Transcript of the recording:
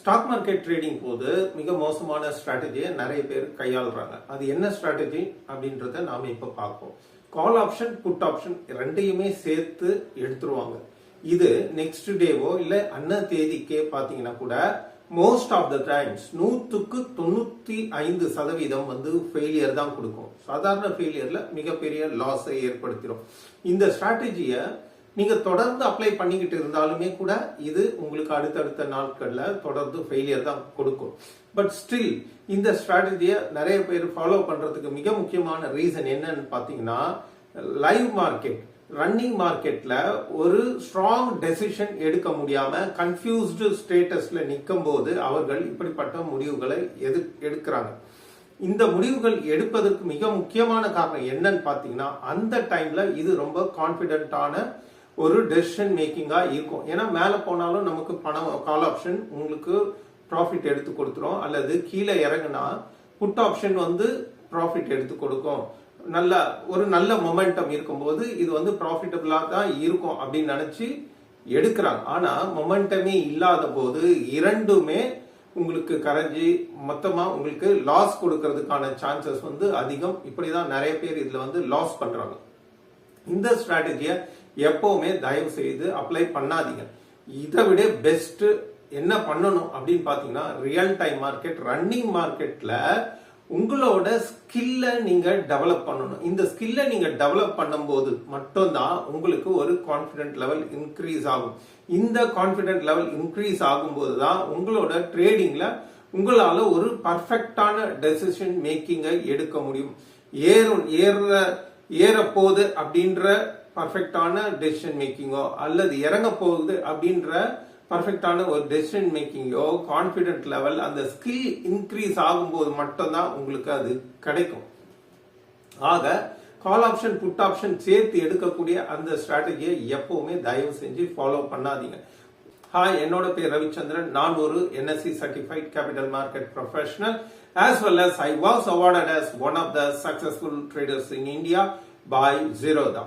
Stock market trading போது மிக மோசமான ஸ்ட்ராட்டஜியை நிறைய பேர் கையாளுறாங்க. அது என்ன ஸ்ட்ராட்டஜி அப்படின்றத நாம இப்ப பார்ப்போம். கால் ஆப்ஷன், புட் ஆப்ஷன் ரெண்டையுமே சேர்த்து எடுத்துருவாங்க. இது நெக்ஸ்ட் டேவோ இல்ல அன்ன தேதிக்கே பாத்தீங்கன்னா கூட மோஸ்ட் ஆஃப் த டைம்ஸ் 100% வந்து ஃபெயிலியர் தான் கொடுக்கும். சாதாரண ஃபெயிலியர்ல மிகப்பெரிய லாஸை ஏற்படுத்திடும். இந்த ஸ்ட்ராட்டஜியை நீங்க தொடர்ந்து அப்ளை பண்ணிக்கிட்டு இருந்தாலுமே கூட இது உங்களுக்கு அடுத்தடுத்த நாட்கள்ல தொடர்ந்து ஃபெயிலியர் தான் கொடுக்கும். பட் ஸ்டில் இந்த ஸ்ட்ராட்டஜியை நிறைய பேர் ஃபாலோ பண்றதுக்கு மிக முக்கியமான ரீசன் என்னன்னு பாத்தீங்கன்னா, லைவ் மார்க்கெட், ரன்னிங் மார்க்கெட்ல ஒரு ஸ்ட்ராங் டெசிஷன் எடுக்க முடியாம கன்ஃபியூஸ்டு ஸ்டேட்டஸ்ல நிற்கும் போது அவர்கள் இப்படிப்பட்ட முடிவுகளை எடுக்கிறாங்க. இந்த முடிவுகள் எடுப்பதற்கு மிக முக்கியமான காரணம் என்னன்னு பாத்தீங்கன்னா, அந்த டைம்ல இது ரொம்ப கான்பிடென்டான ஒரு டெசிஷன் மேக்கிங்கா இருக்கும். ஏன்னா மேல போனாலும் நமக்கு பணம், கால் ஆப்ஷன் உங்களுக்கு ப்ராஃபிட் எடுத்து கொடுத்துரும், அல்லது கீழே இறங்குனா புட் ஆப்ஷன் வந்து ப்ராஃபிட் எடுத்து கொடுக்கும். ஒரு நல்ல மொமெண்டம் இருக்கும்போது இது வந்து ப்ராஃபிட்டபிளா தான் இருக்கும் அப்படின்னு நினைச்சு எடுக்கிறாங்க. ஆனா மொமெண்டமே இல்லாத போது இரண்டுமே உங்களுக்கு கரைஞ்சி மொத்தமா உங்களுக்கு லாஸ் கொடுக்கறதுக்கான சான்சஸ் வந்து அதிகம். இப்படிதான் நிறைய பேர் இதுல வந்து லாஸ் பண்றாங்க. இந்த ஸ்ட்ராட்டஜியை எப்பவுமே தயவு செய்து அப்ளை பண்ணாதீங்க. இதை விட பெஸ்ட் என்ன பண்ணணும் அப்படின்னு பாத்தீங்கன்னா, ரியல் டைம் மார்க்கெட், ரன்னிங் மார்க்கெட்ல உங்களோட ஸ்கில்ல நீங்க டெவலப் பண்ணணும். இந்த ஸ்கில்ல நீங்க டெவலப் பண்ணும்போது மட்டும்தான் உங்களுக்கு ஒரு கான்பிடென்ட் லெவல் இன்க்ரீஸ் ஆகும். இந்த கான்பிடென்ட் லெவல் இன்க்ரீஸ் ஆகும்போது தான் உங்களோட ட்ரேடிங்ல உங்களால ஒரு பர்ஃபெக்டான டெசிஷன் மேக்கிங்கை எடுக்க முடியும். ஏற போகுது அப்படின்ற பர்ஃபெக்டான டெசிஷன் மேக்கிங்கோ அல்லது இறங்க போகுது அப்படின்ற பர்ஃபெக்டான ஒரு டெசிஷன் மேக்கிங்கோ, கான்பிடென்ட் லெவல், அந்த ஸ்கில் இன்க்ரீஸ் ஆகும்போது மட்டும்தான் உங்களுக்கு அது கிடைக்கும். ஆக கால் ஆப்ஷன், புட் ஆப்ஷன் சேர்த்து எடுக்கக்கூடிய அந்த ஸ்ட்ராட்டஜியை எப்பவுமே தயவு செஞ்சு ஃபாலோ பண்ணாதீங்க. ஹாய், என்னோட பேர் ரவிச்சந்திரன். நான் ஒரு NSE certified capital market professional, as well as I was awarded as one of the successful traders in India by Zerodha.